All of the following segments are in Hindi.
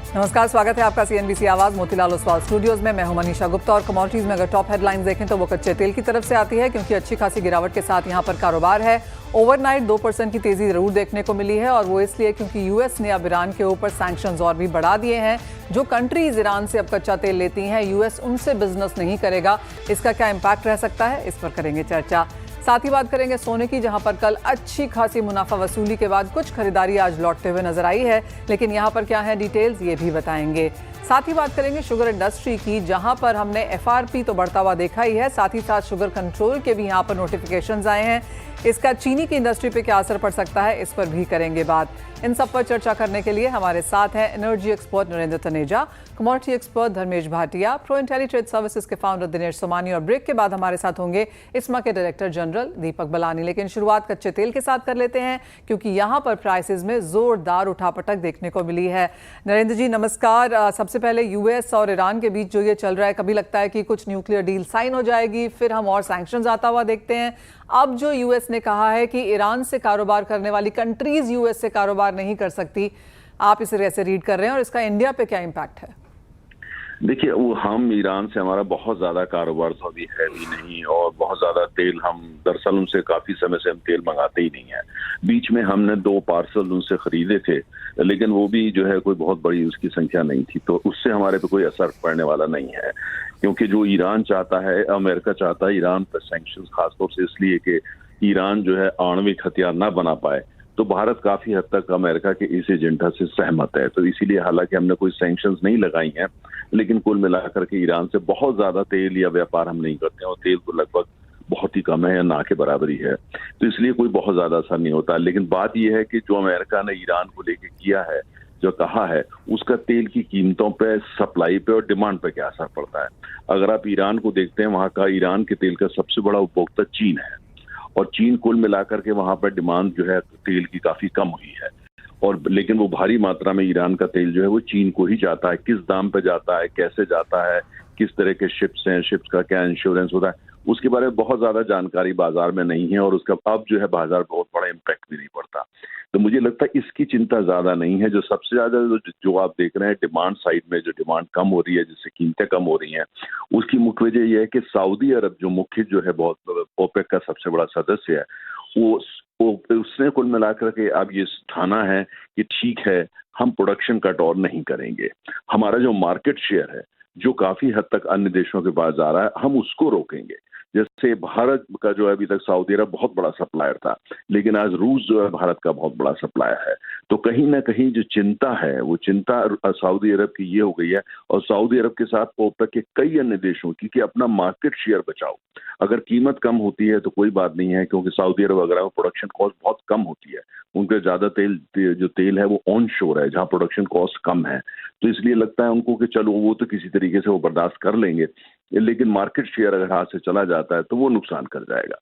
नमस्कार, स्वागत है आपका सीएनबीसी आवाज मोतीलाल ओसवाल स्टूडियोज में। मैं हूं मनीषा गुप्ता और कमोडिटीज में अगर टॉप हेडलाइंस देखें तो वो कच्चे तेल की तरफ से आती है, क्योंकि अच्छी खासी गिरावट के साथ यहां पर कारोबार है। ओवरनाइट 2% की तेजी जरूर देखने को मिली है, और वो इसलिए क्योंकि यूएस ने अब ईरान के ऊपर सैंक्शंस और भी बढ़ा दिए हैं। जो कंट्रीज ईरान से अब कच्चा तेल लेती हैं, यूएस उनसे बिजनेस नहीं करेगा। इसका क्या इम्पैक्ट रह सकता है, इस पर करेंगे चर्चा। साथ ही बात करेंगे सोने की, जहां पर कल अच्छी खासी मुनाफा वसूली के बाद कुछ खरीदारी आज लौटते हुए नजर आई है, लेकिन यहां पर क्या है डिटेल्स ये भी बताएंगे। साथ ही बात करेंगे शुगर इंडस्ट्री की, जहां पर हमने एफआरपी तो बढ़ता हुआ देखा ही है, साथ ही साथ शुगर कंट्रोल के भी यहां पर नोटिफिकेशंस आए हैं। इसका चीनी की इंडस्ट्री पे क्या असर पड़ सकता है, इस पर भी करेंगे बात। इन सब पर चर्चा करने के लिए हमारे साथ हैं energy expert Narendra Taneja, commodity expert Dharmesh Bhatia, Pro Intellitrade services के फाउंडर दिनेश सोमानी, और ब्रेक के बाद हमारे साथ होंगे इस्मा के डायरेक्टर जनरल दीपक बलानी। लेकिन शुरुआत कच्चे तेल के साथ कर लेते हैं, क्योंकि यहाँ पर प्राइसेस में जोरदार उठापटक देखने को मिली है। नरेंद्र जी नमस्कार। सबसे पहले यूएस और ईरान के बीच जो ये चल रहा है, कभी लगता है कि कुछ न्यूक्लियर डील साइन हो जाएगी, फिर हम और सैंक्शंस आता हुआ देखते हैं। अब जो यूएस ने कहा है कि ईरान से कारोबार करने वाली कंट्रीज यूएस से कारोबार नहीं कर सकती, आप इसे कैसे रीड कर रहे हैं और इसका इंडिया पे क्या इम्पैक्ट है? देखिए, वो हम ईरान से हमारा बहुत ज्यादा कारोबार तो अभी है भी नहीं, और बहुत ज्यादा तेल हम दरअसल उनसे काफी समय से हम तेल मंगाते ही नहीं है। बीच में हमने 2 पार्सल उनसे खरीदे थे, लेकिन वो भी जो है कोई बहुत बड़ी उसकी संख्या नहीं थी, तो उससे हमारे पे कोई असर पड़ने वाला नहीं है। क्योंकि जो ईरान चाहता है, अमेरिका चाहता है ईरान पर सैंक्शंस, खासतौर से इसलिए कि ईरान जो है आणविक हथियार ना बना पाए, तो भारत काफी हद तक अमेरिका के इस एजेंडा से सहमत है। तो इसीलिए हालांकि हमने कोई सैंक्शंस नहीं लगाई हैं, लेकिन कुल मिलाकर के ईरान से बहुत ज्यादा तेल या व्यापार हम नहीं करते हैं, और तेल तो लगभग बहुत ही कम है या ना के बराबर ही है, तो इसलिए कोई बहुत ज्यादा असर नहीं होता। लेकिन बात यह है कि जो अमेरिका ने ईरान को लेके किया है, जो कहा है, उसका तेल की कीमतों पे, सप्लाई पे और डिमांड पे क्या असर पड़ता है। अगर आप ईरान को देखते हैं, वहां का ईरान के तेल का सबसे बड़ा उपभोक्ता चीन है, और चीन कुल मिलाकर के वहां पर डिमांड जो है तेल की काफी कम हुई है, और लेकिन वो भारी मात्रा में ईरान का तेल जो है वो चीन को ही जाता है। किस दाम पे जाता है, कैसे जाता है, किस तरह के शिप्स हैं, शिप्स का क्या इंश्योरेंस होता है, उसके बारे में बहुत ज्यादा जानकारी बाजार में नहीं है, और उसका अब जो है बाजार बहुत बड़ा इम्पैक्ट भी नहीं पड़ता। तो मुझे लगता है इसकी चिंता ज्यादा नहीं है। जो सबसे ज्यादा जो आप देख रहे हैं डिमांड साइड में, जो डिमांड कम हो रही है, जिससे कीमतें कम हो रही हैं, उसकी मुख्य वजह यह है कि सऊदी अरब जो मुख्य जो है बहुत ओपेक का सबसे बड़ा सदस्य है, वो उसने कुल मिलाकर के अब ये ठाना है कि ठीक है, हम प्रोडक्शन कट और नहीं करेंगे। हमारा जो मार्केट शेयर है, जो काफी हद तक अन्य देशों के पास जा रहा है, हम उसको रोकेंगे। जैसे भारत का जो है अभी तक सऊदी अरब बहुत बड़ा सप्लायर था, लेकिन आज रूस जो है भारत का बहुत बड़ा सप्लायर है। तो कहीं ना कहीं जो चिंता है, वो चिंता सऊदी अरब की ये हो गई है, और सऊदी अरब के साथ ओपेक के कई अन्य देशों की, कि अपना मार्केट शेयर बचाओ। अगर कीमत कम होती है तो कोई बात नहीं है, क्योंकि सऊदी अरब वगैरह में प्रोडक्शन कॉस्ट बहुत कम होती है, उनका ज्यादा जो तेल है वो ऑन शोर है, जहां प्रोडक्शन कॉस्ट कम है। तो इसलिए लगता है उनको कि चलो वो तो किसी तरीके से वो बर्दाश्त कर लेंगे, लेकिन मार्केट शेयर अगर हाथ से चला जाता है तो वो नुकसान कर जाएगा।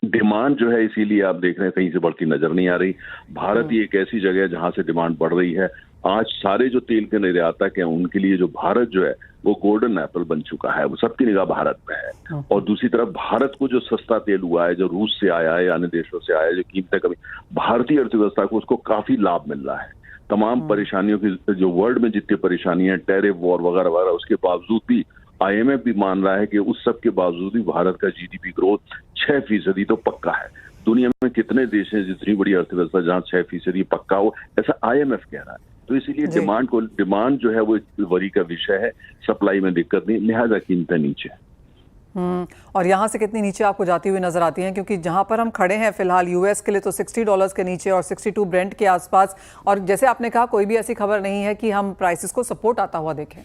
डिमांड जो है, इसीलिए आप देख रहे हैं कहीं से बढ़ती नजर नहीं आ रही। भारत ही एक ऐसी जगह है जहां से डिमांड बढ़ रही है। आज सारे जो तेल के निर्यातक हैं, उनके लिए जो भारत जो है वो गोल्डन एप्पल बन चुका है, वो सबकी निगाह भारत पे है। और दूसरी तरफ भारत को जो सस्ता तेल हुआ है, जो रूस से आया है या अन्य देशों से आया है, जो कीमतें कमी, भारतीय अर्थव्यवस्था को उसको काफी लाभ मिल रहा है। तमाम परेशानियों की, जो वर्ल्ड में जितनी परेशानियां, टैरिफ वॉर वगैरह वगैरह, उसके बावजूद भी आईएमएफ भी मान रहा है कि उस सब के बावजूद भी भारत का जीडीपी ग्रोथ 6% तो पक्का है। दुनिया में कितने देश हैं जितनी बड़ी अर्थव्यवस्था जहां 6% पक्का हो, ऐसा आईएमएफ कह रहा है। तो इसीलिए डिमांड जो है वो वरी का विषय है, सप्लाई में दिक्कत नहीं, लिहाजा कीमतें नीचे है। और यहाँ से कितनी नीचे आपको जाती हुई नजर आती हैं? क्योंकि जहाँ पर हम खड़े हैं फिलहाल यूएस के लिए तो $60 के नीचे और 62 ब्रेंट के आसपास, और जैसे आपने कहा कोई भी ऐसी खबर नहीं है कि हम प्राइसेस को सपोर्ट आता हुआ देखें।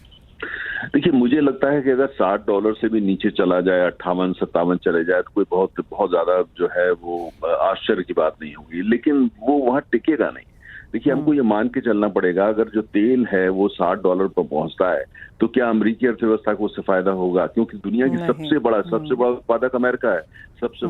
देखिए, मुझे लगता है कि अगर $60 से भी नीचे चला जाए, 58-57 चले जाए, तो कोई बहुत ज्यादा जो है वो आश्चर्य की बात नहीं होगी, लेकिन वो वहां टिकेगा नहीं। देखिए, हमको ये मान के चलना पड़ेगा, अगर जो तेल है वो $60 पर पहुंचता है, तो क्या अमेरिकी अर्थव्यवस्था को उससे फायदा होगा? क्योंकि दुनिया की सबसे बड़ा उत्पादक अमेरिका है, सबसे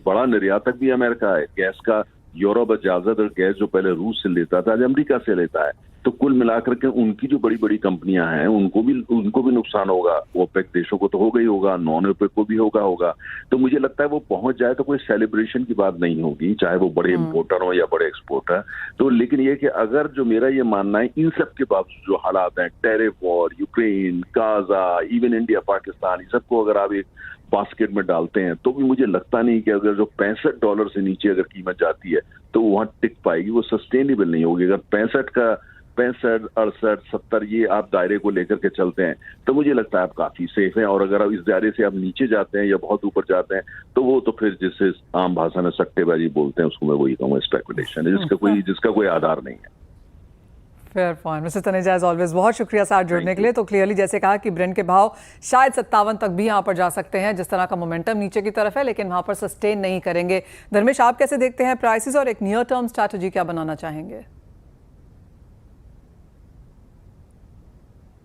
बड़ा निर्यातक भी अमेरिका है। गैस का यूरोप ज्यादातर गैस जो पहले रूस से लेता था आज अमेरिका से लेता है। तो कुल मिलाकर के उनकी जो बड़ी बड़ी कंपनियां हैं उनको भी नुकसान होगा। ओपेक देशों को तो होगा ही होगा, नॉन ओपेक को भी होगा। तो मुझे लगता है वो पहुंच जाए तो कोई सेलिब्रेशन की बात नहीं होगी, चाहे वो बड़े इंपोर्टर हो या बड़े एक्सपोर्टर। तो लेकिन ये कि अगर जो मेरा ये मानना है इन सब के बावजूद जो हालात हैं, tariff war, Ukraine, Gaza, even India, Pakistan, इस सबको अगर आप एक बास्केट में डालते हैं तो भी मुझे लगता नहीं कि अगर जो $65 से नीचे अगर कीमत जाती है तो वहां टिक पाएगी, वो सस्टेनेबल नहीं होगी। अगर 65, 68, 70 ये आप दायरे को लेकर के चलते हैं तो मुझे लगता है आप काफी सेफ हैं। और अगर आप इस दायरे से आप नीचे जाते हैं या बहुत ऊपर जाते हैं तो वो तो फिर जिससे आम भाषा में सट्टेबाजी बोलते हैं उसको मैं वही कहूँगा, स्पेकुलेशन है जिसका कोई आधार नहीं है। Fair point mister Taneja, as always बहुत शुक्रिया साथ जुड़ने के लिए। तो क्लियरली जैसे कहा कि ब्रेंट के भाव शायद 57 तक भी यहाँ पर जा सकते हैं, जिस तरह का मोमेंटम नीचे की तरफ है, लेकिन वहाँ पर सस्टेन नहीं करेंगे। धर्मेश, आप कैसे देखते हैं प्राइसेस और एक नियर टर्म स्ट्रैटेजी क्या बनाना चाहेंगे?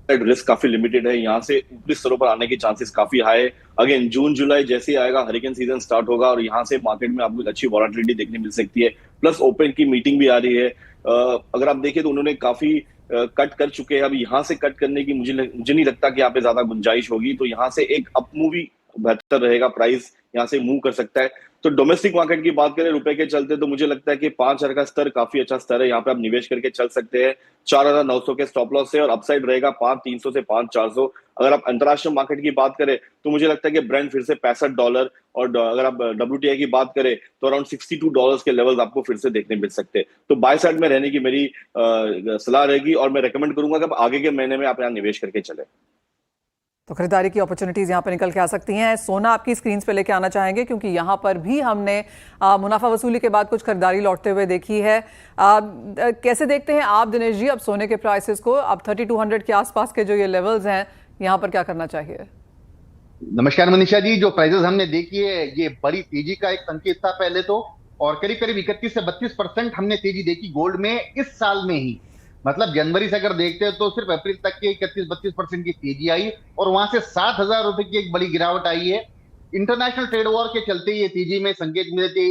रिस्क काफी लिमिटेड है, यहाँ से ऊपरी स्तरों पर आने की चांसेस काफी हाई है। अगेन जून जुलाई जैसे ही आएगा हरिकेन सीजन स्टार्ट होगा और यहाँ से मार्केट में आपको एक अच्छी वॉलेटिलिटी देखने मिल सकती है। प्लस ओपेक की मीटिंग भी आ रही है, अगर आप देखें तो उन्होंने काफी कट कर चुके हैं। अब यहाँ से कट करने की मुझे नहीं लगता कि यहाँ पे ज्यादा गुंजाइश होगी, तो यहाँ से एक अप मूव ही बेहतर रहेगा, प्राइस यहाँ से मूव कर सकता है। तो डोमेस्टिक मार्केट की बात करें रुपए के चलते तो मुझे लगता है कि 5,000 का स्तर काफी अच्छा स्तर है, यहाँ पे आप निवेश करके चल सकते हैं 4,900 के स्टॉप लॉस से, और अपसाइड रहेगा 5,300 से 5,400। अगर आप अंतरराष्ट्रीय मार्केट की बात करें तो मुझे लगता है कि ब्रेंट फिर से $65, और अगर आप WTI की बात करें तो अराउंड $62 के लेवल्स आपको फिर से देखने मिल सकते हैं। तो बाय साइड में रहने की मेरी सलाह रहेगी और मैं रेकमेंड करूंगा कि आगे के महीने में आप यहाँ निवेश करके चले। तो खरीदारी की अपॉर्चुनिटीज यहाँ पर निकल के आ सकती हैं। सोना आपकी स्क्रीन पे लेके आना चाहेंगे क्योंकि यहाँ पर भी हमने मुनाफा वसूली के बाद कुछ खरीदारी लौटते हुए देखी है। कैसे देखते हैं आप दिनेश जी अब सोने के प्राइसेस को? अब 3200 के आसपास के जो ये लेवल्स हैं, यहाँ पर क्या करना चाहिए? नमस्कार मनीषा जी, जो प्राइसेस हमने देखी है ये बड़ी तेजी का एक संकेत था पहले तो, और करीब करीब 31 से 32% हमने तेजी देखी गोल्ड में इस साल में ही। मतलब जनवरी से अगर देखते हैं तो सिर्फ अप्रैल तक के 31-32% की तेजी आई और वहां से 7,000 रुपए की एक बड़ी गिरावट आई है। इंटरनेशनल ट्रेड वॉर के चलते ये तेजी में संकेत मिले थे,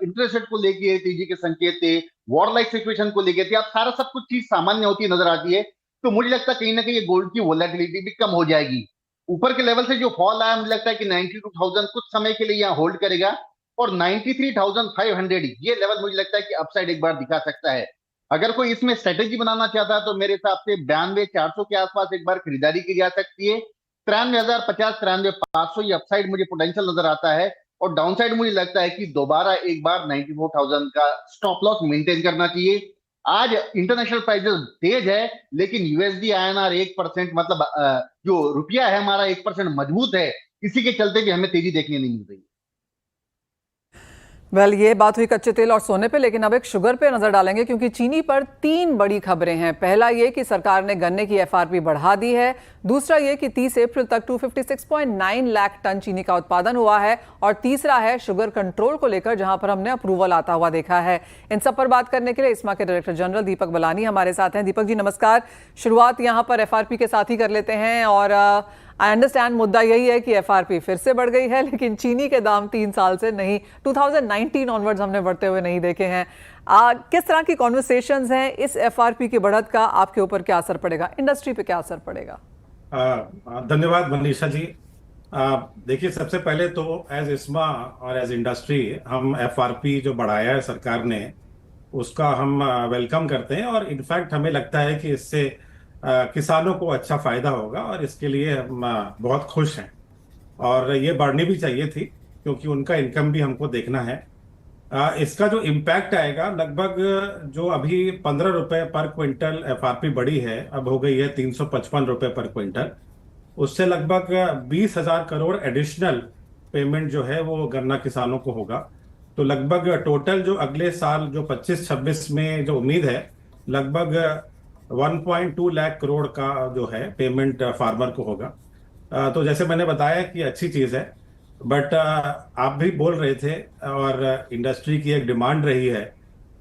इंटरेस्ट रेट को लेके तेजी के संकेत थे, वॉर लाइक सिचुएशन को लेके थे। अब सारा सब कुछ चीज सामान्य होती नजर आती है, तो मुझे लगता है कहीं ना कहीं गोल्ड की वोलेटिलिटी भी कम हो जाएगी। ऊपर के लेवल से जो फॉल आया मुझे लगता है कि 92,000 कुछ समय के लिए यहाँ होल्ड करेगा, और 93,500 ये लेवल मुझे लगता है कि अपसाइड एक बार दिखा सकता है। अगर कोई इसमें स्ट्रेटेजी बनाना चाहता है तो मेरे हिसाब से 92,400 के आसपास एक बार खरीदारी की जा सकती है। 93,050, 93,500 ये अपसाइड मुझे पोटेंशियल नजर आता है, और डाउनसाइड मुझे लगता है कि दोबारा एक बार 94,000 का स्टॉप लॉस मेंटेन करना चाहिए। आज इंटरनेशनल प्राइसेस तेज है, लेकिन यूएसडी INR 1%, मतलब जो रुपया है हमारा 1% मजबूत है, इसी के चलते भी हमें तेजी देखने नहीं मिल रही। वेल, ये बात हुई कच्चे तेल और सोने पे, लेकिन अब एक शुगर पे नजर डालेंगे क्योंकि चीनी पर 3 बड़ी खबरें हैं। पहला ये कि सरकार ने गन्ने की FRP बढ़ा दी है, दूसरा ये कि 30 अप्रैल तक 256.9 लाख टन चीनी का उत्पादन हुआ है, और तीसरा है शुगर कंट्रोल को लेकर जहां पर हमने अप्रूवल आता हुआ देखा है। इन सब पर बात करने के लिए इस्मा के डायरेक्टर जनरल दीपक बलानी हमारे साथ हैं। दीपक जी नमस्कार। शुरुआत यहां पर FRP के साथ ही कर लेते हैं, और आई अंडरस्टैंड मुद्दा यही है कि FRP फिर से बढ़ गई है, लेकिन चीनी के दाम 3 साल से नहीं, 2019 ऑनवर्ड्स हमने बढ़ते हुए नहीं देखे हैं। किस तरह की कॉन्वर्सेशंस हैं? इस FRP की बढ़त का आपके ऊपर क्या असर पड़ेगा, इंडस्ट्री पे क्या असर पड़ेगा? धन्यवाद मनीषा जी। देखिए, सबसे पहले तो एज इस्मा और एज इंडस्ट्री हम FRP जो बढ़ाया है सरकार ने उसका हम वेलकम करते हैं, और इनफैक्ट हमें लगता है कि इससे किसानों को अच्छा फायदा होगा, और इसके लिए हम बहुत खुश हैं। और ये बढ़नी भी चाहिए थी क्योंकि उनका इनकम भी हमको देखना है। इसका जो इम्पैक्ट आएगा, लगभग जो अभी 15 रुपए पर क्विंटल FRP बढ़ी है, अब हो गई है 355 रुपए पर क्विंटल। उससे लगभग 20,000 करोड़ एडिशनल पेमेंट जो है वो गन्ना किसानों को होगा। तो लगभग टोटल जो अगले साल जो 25-26 में जो उम्मीद है, लगभग 1.2 लाख करोड़ का जो है पेमेंट फार्मर को होगा। तो जैसे मैंने बताया कि अच्छी चीज़ है, बट आप भी बोल रहे थे और इंडस्ट्री की एक डिमांड रही है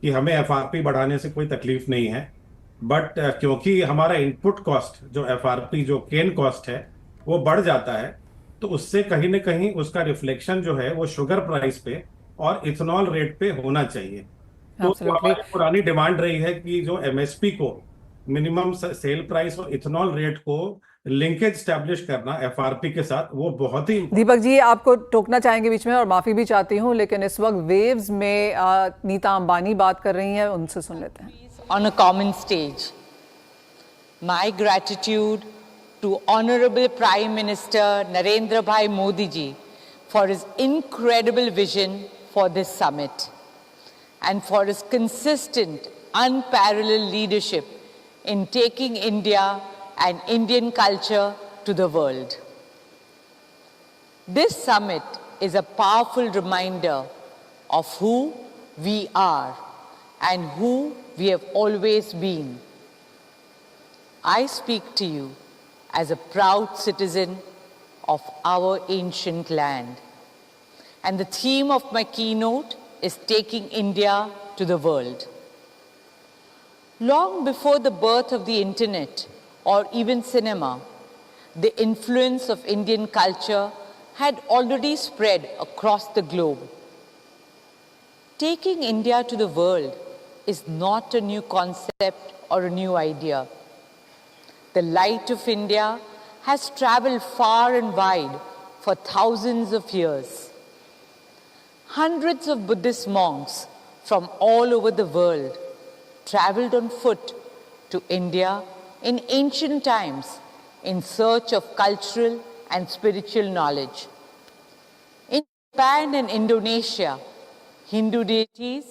कि हमें FRP बढ़ाने से कोई तकलीफ नहीं है, बट क्योंकि हमारा इनपुट कॉस्ट जो FRP जो केन कॉस्ट है वो बढ़ जाता है, तो उससे कहीं ना कहीं उसका रिफ्लेक्शन जो है वो शुगर प्राइस पे और इथेनॉल रेट पे होना चाहिए। तो Absolutely. हमारी पुरानी डिमांड रही है कि जो एमएसपी को मिनिमम सेल प्राइस और इथेनॉल रेट को लिंकेज स्टैब्लिश करना एफआरपी के साथ, वो बहुत ही दीपक जी, आपको टोकना चाहेंगे बीच में और माफी भी चाहती हूँ, लेकिन इस वक्त वेव्स में नीता अंबानी बात कर रही हैं, उनसे सुन लेते हैं. On a common stage. My gratitude to Honorable Prime Minister Narendra Bhai Modi ji for his incredible vision for this summit and for his consistent, unparalleled leadership in taking India and Indian culture to the world. This summit is a powerful reminder of who we are and who we have always been. I speak to you as a proud citizen of our ancient land. And the theme of my keynote is taking India to the world. Long before the birth of the internet or even cinema, the influence of Indian culture had already spread across the globe. Taking India to the world is not a new concept or a new idea. The light of India has traveled far and wide for thousands of years. Hundreds of Buddhist monks from all over the world traveled on foot to India in ancient times in search of cultural and spiritual knowledge. In Japan and Indonesia, Hindu deities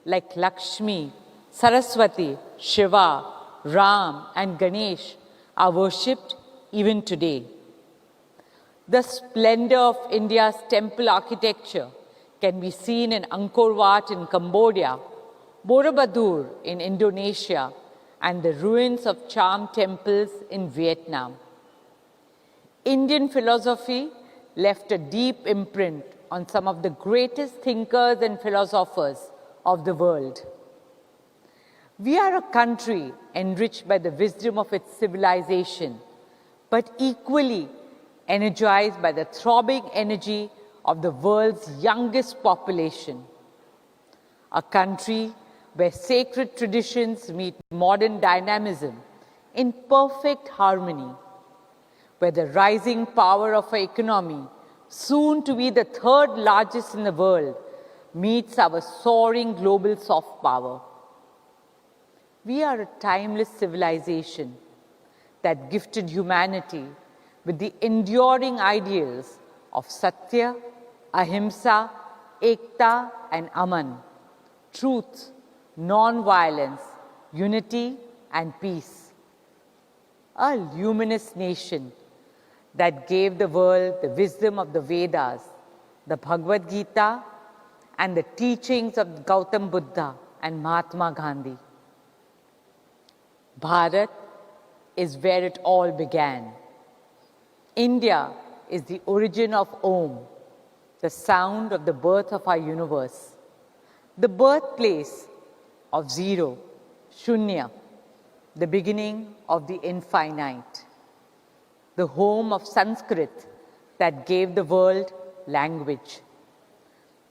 like Lakshmi, Saraswati, Shiva, Ram, and Ganesh are worshipped even today. The splendor of India's temple architecture can be seen in Angkor Wat in Cambodia, Borobudur in Indonesia, and the ruins of charm temples in Vietnam. Indian philosophy left a deep imprint on some of the greatest thinkers and philosophers of the world. We are a country enriched by the wisdom of its civilization, but equally energized by the throbbing energy of the world's youngest population. A country where sacred traditions meet modern dynamism in perfect harmony, where the rising power of our economy, soon to be the third largest in the world, meets our soaring global soft power. We are a timeless civilization that gifted humanity with the enduring ideals of Satya, Ahimsa, Ekta, and Aman, truth, non-violence, unity, and peace. A luminous nation that gave the world the wisdom of the Vedas, the Bhagavad Gita, and the teachings of Gautam Buddha and Mahatma Gandhi. Bharat is where it all began. India is the origin of Om, the sound of the birth of our universe, the birthplace of zero, Shunya, the beginning of the infinite, the home of Sanskrit that gave the world language,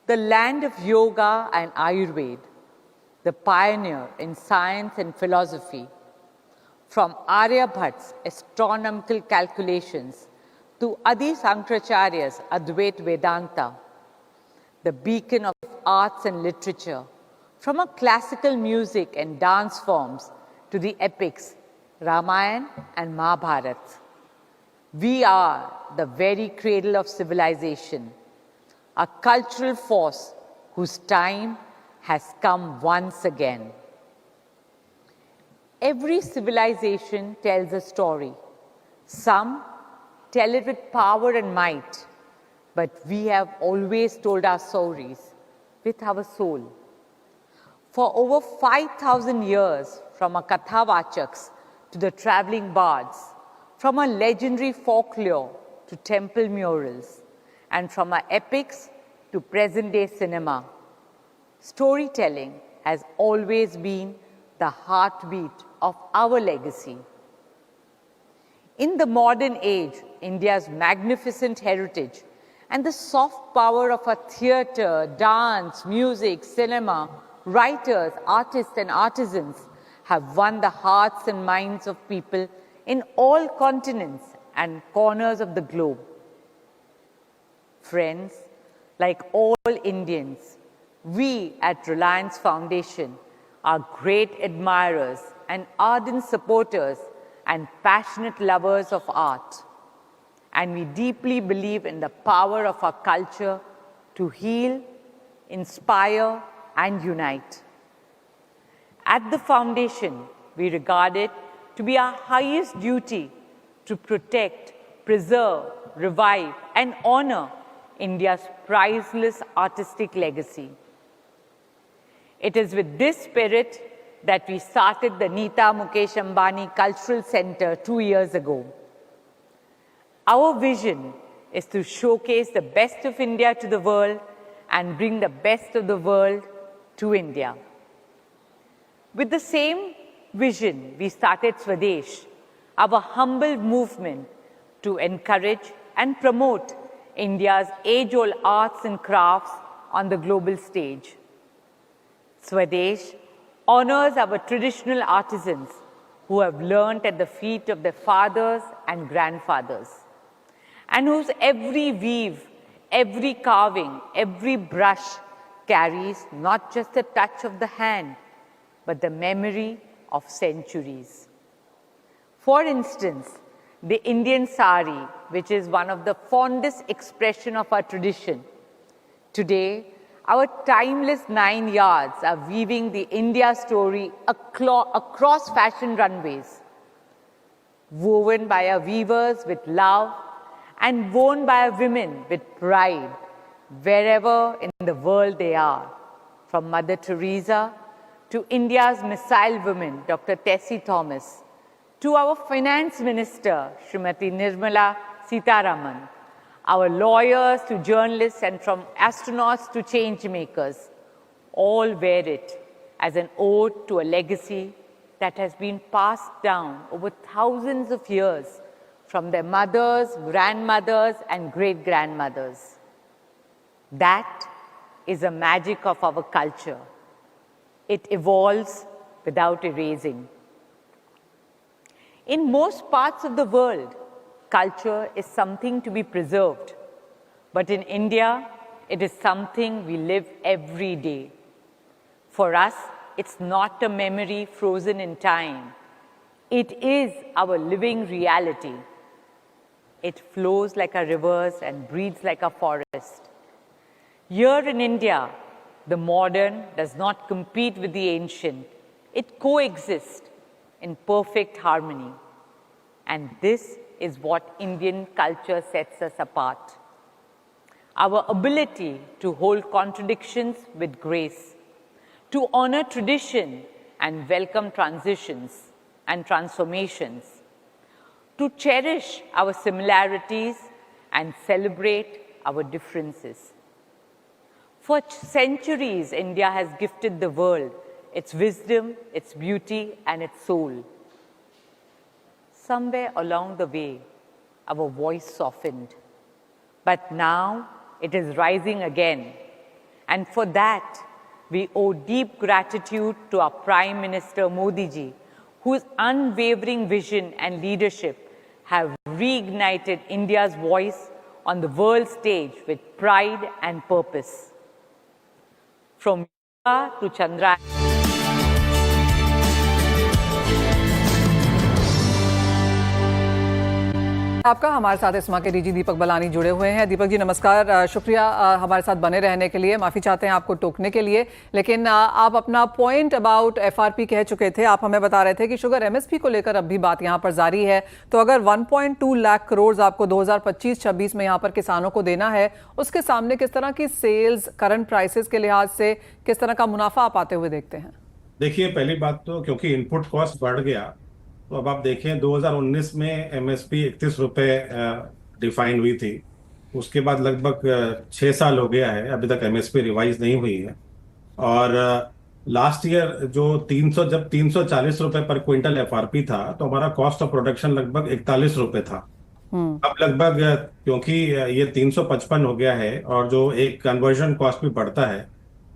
the land of yoga and Ayurveda, the pioneer in science and philosophy, from Aryabhat's astronomical calculations to Adi Sankaracharya's Advait Vedanta, the beacon of arts and literature, from our classical music and dance forms to the epics Ramayana and Mahabharata. We are the very cradle of civilization, a cultural force whose time has come once again. Every civilization tells a story. Some tell it with power and might, but we have always told our stories with our soul. For over 5,000 years, from our Kathavachaks to the traveling bards, from our legendary folklore to temple murals, and from our epics to present-day cinema, storytelling has always been the heartbeat of our legacy. In the modern age, India's magnificent heritage and the soft power of our theatre, dance, music, cinema writers, artists, and artisans have won the hearts and minds of people in all continents and corners of the globe. Friends, like all Indians, we at Reliance Foundation are great admirers and ardent supporters and passionate lovers of art. And we deeply believe in the power of our culture to heal, inspire, and unite. At the Foundation, we regard it to be our highest duty to protect, preserve, revive, and honor India's priceless artistic legacy. It is with this spirit that we started the Nita Mukesh Ambani Cultural Center 2 years ago. Our vision is to showcase the best of India to the world and bring the best of the world to India. With the same vision, we started Swadesh, our humble movement to encourage and promote India's age-old arts and crafts on the global stage. Swadesh honors our traditional artisans who have learnt at the feet of their fathers and grandfathers, and whose every weave, every carving, every brush carries not just a touch of the hand, but the memory of centuries. For instance, the Indian sari, which is one of the fondest expression of our tradition. Today, our timeless 9 yards are weaving the India story across fashion runways, woven by our weavers with love and worn by our women with pride, wherever in the world they are, from Mother Teresa to India's missile woman, Dr. Tessie Thomas, to our Finance Minister, Srimati Nirmala Sitharaman, our lawyers to journalists, and from astronauts to change makers, all wear it as an ode to a legacy that has been passed down over thousands of years from their mothers, grandmothers, and great-grandmothers. That is the magic of our culture. It evolves without erasing. In most parts of the world, culture is something to be preserved. But in India, it is something we live every day. For us, it's not a memory frozen in time. It is our living reality. It flows like our rivers and breathes like a forest. Here in India, the modern does not compete with the ancient. It coexists in perfect harmony. And this is what Indian culture sets us apart. Our ability to hold contradictions with grace, to honor tradition and welcome transitions and transformations, to cherish our similarities and celebrate our differences. For centuries, India has gifted the world its wisdom, its beauty, and its soul. Somewhere along the way, our voice softened. But now it is rising again. And for that, we owe deep gratitude to our Prime Minister Modi ji, whose unwavering vision and leadership have reignited India's voice on the world stage with pride and purpose. From Yoga to Chandra. आपका हमारे साथ इस्मा के डीजी दीपक बलानी जुड़े हुए हैं। दीपक जी नमस्कार, शुक्रिया हमारे साथ बने रहने के लिए। माफ़ी चाहते हैं आपको टोकने के लिए, लेकिन आप अपना पॉइंट अबाउट एफआरपी कह चुके थे। आप हमें बता रहे थे कि शुगर एमएसपी को लेकर अब भी बात यहाँ पर जारी है। तो अगर 1.2 लाख करोड़ आपको 2025-26 में यहाँ पर किसानों को देना है, उसके सामने किस तरह की सेल्स करंट प्राइसेस के लिहाज से किस तरह का मुनाफा आप आते हुए देखते हैं? देखिए, पहली बात तो क्योंकि इनपुट कॉस्ट बढ़ गया, तो अब आप देखें 2019 में एमएसपी 31 रुपए डिफाइन हुई थी। उसके बाद लगभग 6 साल हो गया है, अभी तक एमएसपी रिवाइज नहीं हुई है। और लास्ट ईयर जो 340 रुपए पर क्विंटल एफआरपी था, तो हमारा कॉस्ट ऑफ प्रोडक्शन लगभग 41 रुपए था। अब लगभग क्योंकि ये 355 हो गया है और जो एक कन्वर्जन कॉस्ट भी बढ़ता है,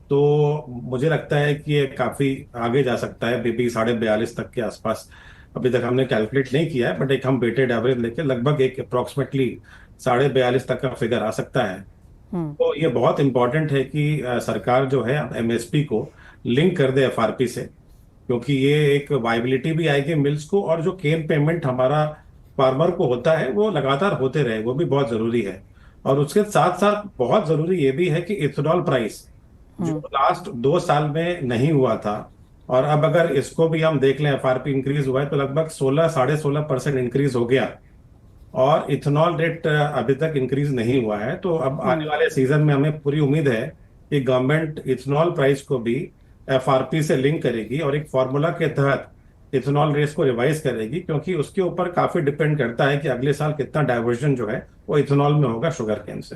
तो मुझे लगता है कि ये काफी आगे जा सकता है, बेबी 42.5 तक के आसपास। अभी तक हमने कैलकुलेट नहीं किया है, बट एक हम वेटेड एवरेज लेके लगभग एक अप्रोक्सीमेटली 42.5 तक का फिगर आ सकता है। तो ये बहुत इंपॉर्टेंट है कि सरकार जो है एमएसपी को लिंक कर दे एफआरपी से, क्योंकि ये एक वायबिलिटी भी आएगी मिल्स को, और जो केन पेमेंट हमारा फार्मर को होता है वो लगातार होते रहे, वो भी बहुत जरूरी है। और उसके साथ साथ बहुत जरूरी ये भी है कि इथेनॉल प्राइस जो लास्ट 2 साल में नहीं हुआ था, और अब अगर इसको भी हम देख लें, एफआरपी इंक्रीज हुआ है तो लगभग 16-16.5% इंक्रीज हो गया, और इथेनॉल रेट अभी तक इंक्रीज नहीं हुआ है। तो अब आने वाले सीजन में हमें पूरी उम्मीद है कि गवर्नमेंट इथेनॉल प्राइस को भी एफआरपी से लिंक करेगी और एक फॉर्मूला के तहत इथेनॉल रेट को रिवाइज करेगी, क्योंकि उसके ऊपर काफी डिपेंड करता है कि अगले साल कितना डाइवर्जन जो है वो इथेनॉल में होगा शुगर केन से।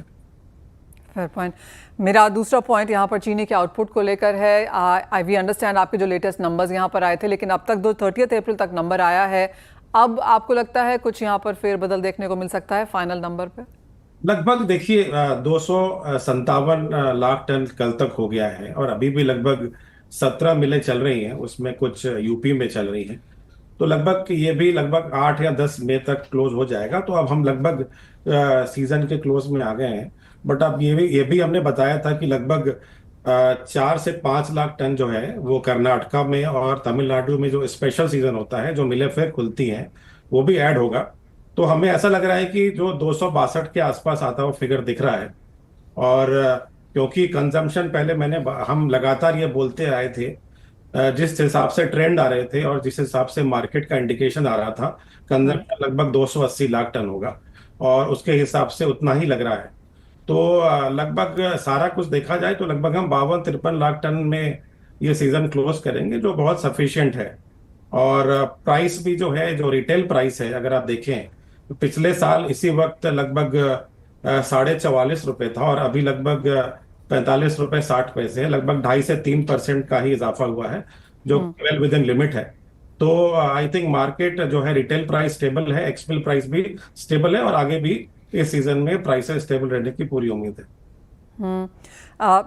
Fair point. मेरा दूसरा पॉइंट यहाँ पर चीनी के आउटपुट को लेकर है। आई वी अंडरस्टैंड आपके जो लेटेस्ट नंबर्स यहाँ पर आए थे, लेकिन अब तक 30 अप्रैल तक नंबर आया है। अब आपको लगता है कुछ यहाँ पर फेरबदल देखने को मिल सकता है फाइनल नंबर पे? लगभग देखिए 257 लाख टन कल तक हो गया है, और अभी भी लगभग 17 मिलें चल रही हैं, उसमें कुछ यूपी में चल रही हैं। तो लगभग ये भी लगभग 8 या 10 मई तक क्लोज हो जाएगा। तो अब हम लगभग सीजन के क्लोज में आ गए हैं। बट अब ये भी हमने बताया था कि लगभग 4 से 5 लाख टन जो है वो कर्नाटका में और तमिलनाडु में जो स्पेशल सीजन होता है, जो मिलें फिर खुलती हैं, वो भी ऐड होगा। तो हमें ऐसा लग रहा है कि जो 262 के आसपास आता हुआ फिगर दिख रहा है। और क्योंकि कंजम्पशन पहले हम लगातार ये बोलते आए थे, जिस हिसाब से ट्रेंड आ रहे थे और जिस हिसाब से मार्केट का इंडिकेशन आ रहा था, कंजम्पशन लगभग 280 लाख टन होगा, और उसके हिसाब से उतना ही लग रहा है। तो लगभग सारा कुछ देखा जाए तो लगभग हम 52-53 लाख टन में ये सीजन क्लोज करेंगे, जो बहुत सफिशिएंट है। और प्राइस भी जो है, जो रिटेल प्राइस है, अगर आप देखें तो पिछले साल इसी वक्त लगभग 44.5 रुपए था, और अभी लगभग 45 रुपए 60 पैसे है। लगभग 2.5 से 3% का ही इजाफा हुआ है, जो वेल विद इन लिमिट है। तो आई थिंक मार्केट जो है, रिटेल प्राइस स्टेबल है, एक्सपिल प्राइस भी स्टेबल है, और आगे भी इस सीजन में प्राइसेस स्टेबल रहने की पूरी उम्मीद है।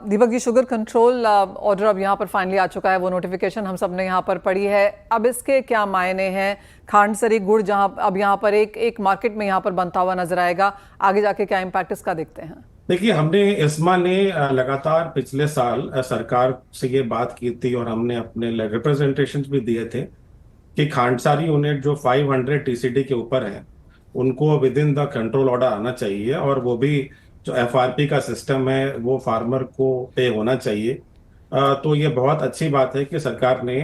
Deepak ji, sugar control order अब यहाँ पर फाइनली आ चुका है, वो नोटिफिकेशन हम सब ने यहाँ पर पढ़ी है। अब इसके क्या मायने हैं? खांडसरी गुड़ जहाँ अब यहाँ पर एक मार्केट में यहाँ पर बनता हुआ नजर आएगा, आगे जाके क्या इम्पैक्ट इसका देखते हैं? देखिए, हमने इस्मा ने लगातार पिछले साल सरकार से ये बात की थी, और हमने अपने रिप्रेजेंटेशन भी दिए थे कि खांडसारी यूनिट जो 500 टीसीडी के ऊपर है, उनको with in the control order आना चाहिए, और वो भी जो एफआरपी का सिस्टम है वो फार्मर को पे होना चाहिए। तो ये बहुत अच्छी बात है कि सरकार ने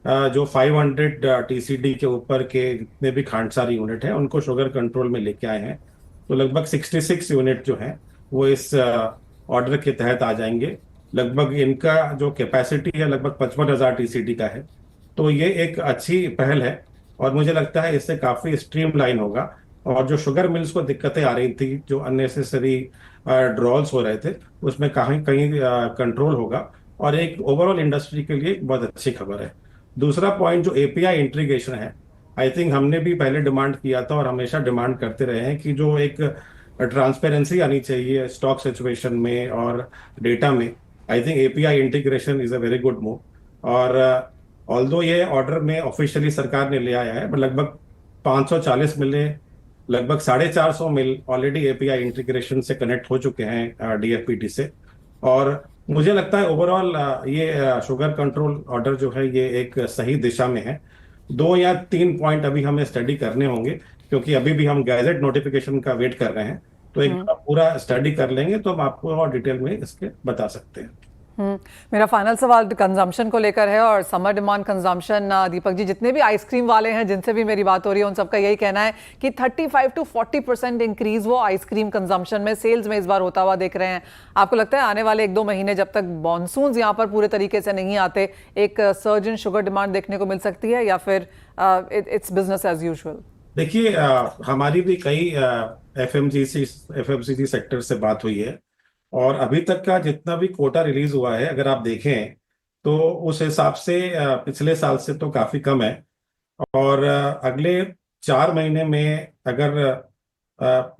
जो 500 टीसीडी के ऊपर के जितने भी खांडसारी यूनिट हैं उनको शुगर कंट्रोल में लेके आए हैं। तो लगभग 66 यूनिट जो हैं वो इस ऑर्डर के तहत आ जाएंगे। लगभग इनका जो कैपेसिटी है लगभग 55,000 टीसीडी का है। तो ये एक अच्छी पहल है, और मुझे लगता है इससे काफी स्ट्रीमलाइन होगा, और जो शुगर मिल्स को दिक्कतें आ रही थी, जो अननेसेसरी ड्रॉल्स हो रहे थे, उसमें कहीं कहीं कंट्रोल होगा, और एक ओवरऑल इंडस्ट्री के लिए बहुत अच्छी खबर है। दूसरा पॉइंट जो एपीआई इंटीग्रेशन है, आई थिंक हमने भी पहले डिमांड किया था और हमेशा डिमांड करते रहे हैं कि जो एक ट्रांसपेरेंसी आनी चाहिए स्टॉक सिचुएशन में और डेटा में। I think API integration is a very good move, और ऑल्दो ये ऑर्डर में ऑफिशियली सरकार ने ले आया है, पर लगभग 540 मिलें, लगभग 450 मिल ऑलरेडी एपीआई इंटीग्रेशन से कनेक्ट हो चुके हैं डीएफपीटी से। और मुझे लगता है ओवरऑल ये शुगर कंट्रोल ऑर्डर जो है ये एक सही दिशा में है। 2 या 3 पॉइंट अभी हमें स्टडी करने होंगे, क्योंकि अभी भी हम गैजेट नोटिफिकेशन का वेट कर रहे हैं। तो एक पूरा स्टडी कर लेंगे तो हम आपको और डिटेल में इसके बता सकते हैं। मेरा फाइनल सवाल कंजम्पशन को लेकर है, और summer demand consumption. Deepak ji, जितने भी आइसक्रीम वाले हैं जिनसे भी मेरी बात हो रही है, उन सबका यही कहना है कि 35 to 40% इंक्रीज वो आइसक्रीम कंजम्पशन में, सेल्स में इस बार होता हुआ देख रहे हैं। आपको लगता है आने वाले 1-2 महीने जब तक मॉनसून यहाँ पर पूरे तरीके से नहीं आते, एक सर्ज इन शुगर डिमांड देखने को मिल सकती है, या फिर इट्स बिजनेस एज यूजुअल? देखिए, हमारी भी कई एफएमसीजी सेक्टर से बात हुई है, और अभी तक का जितना भी कोटा रिलीज हुआ है, अगर आप देखें तो उस हिसाब से पिछले साल से तो काफी कम है। और अगले 4 महीने में अगर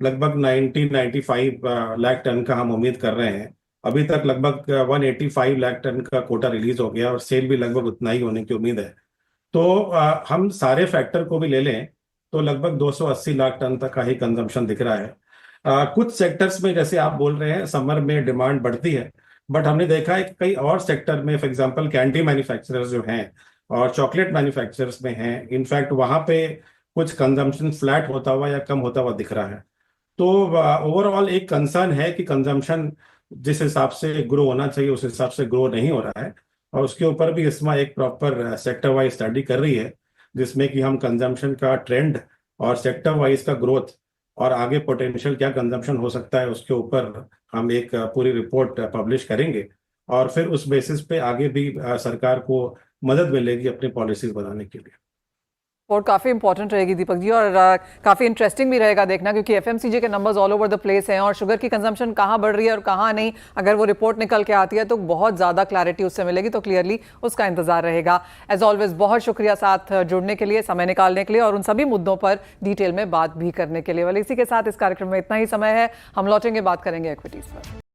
लगभग 90-95 लाख टन का हम उम्मीद कर रहे हैं अभी तक लगभग 185 लाख टन का कोटा रिलीज हो गया और सेल भी लगभग उतना ही होने की उम्मीद है। तो हम सारे फैक्टर को भी ले लें तो लगभग 280 लाख टन तक का ही कंजम्पशन दिख रहा है। कुछ सेक्टर्स में जैसे आप बोल रहे हैं समर में डिमांड बढ़ती है, बट हमने देखा है कि कई और सेक्टर में, फॉर एग्जांपल कैंडी मैन्युफैक्चरर्स जो हैं और चॉकलेट मैन्युफैक्चरर्स में हैं, इनफैक्ट वहां पे कुछ कंजम्पशन फ्लैट होता हुआ या कम होता हुआ दिख रहा है। तो ओवरऑल एक कंसर्न है कि कंजम्पशन जिस हिसाब से ग्रो होना चाहिए उस हिसाब से ग्रो नहीं हो रहा है, और उसके ऊपर भी इसमें एक प्रॉपर सेक्टर वाइज स्टडी कर रही है जिसमें कि हम कंजम्पशन का ट्रेंड और सेक्टर वाइज का ग्रोथ और आगे पोटेंशियल क्या कंजम्पशन हो सकता है उसके ऊपर हम एक पूरी रिपोर्ट पब्लिश करेंगे, और फिर उस बेसिस पे आगे भी सरकार को मदद मिलेगी अपनी पॉलिसीज बनाने के लिए। और काफ़ी इंपॉर्टेंट रहेगी दीपक जी, और काफ़ी इंटरेस्टिंग भी रहेगा देखना, क्योंकि एफएमसीजी के numbers all over the place हैं और शुगर की कंजम्पशन कहाँ बढ़ रही है और कहाँ नहीं, अगर वो रिपोर्ट निकल के आती है तो बहुत ज़्यादा क्लैरिटी उससे मिलेगी। तो क्लियरली उसका इंतजार रहेगा। एज ऑलवेज बहुत शुक्रिया साथ जुड़ने के लिए, समय निकालने के लिए और उन सभी मुद्दों पर डिटेल में बात भी करने के लिए। वाले इसी के साथ इस कार्यक्रम में इतना ही समय है, हम लौटेंगे, बात करेंगे इक्विटीज़ पर।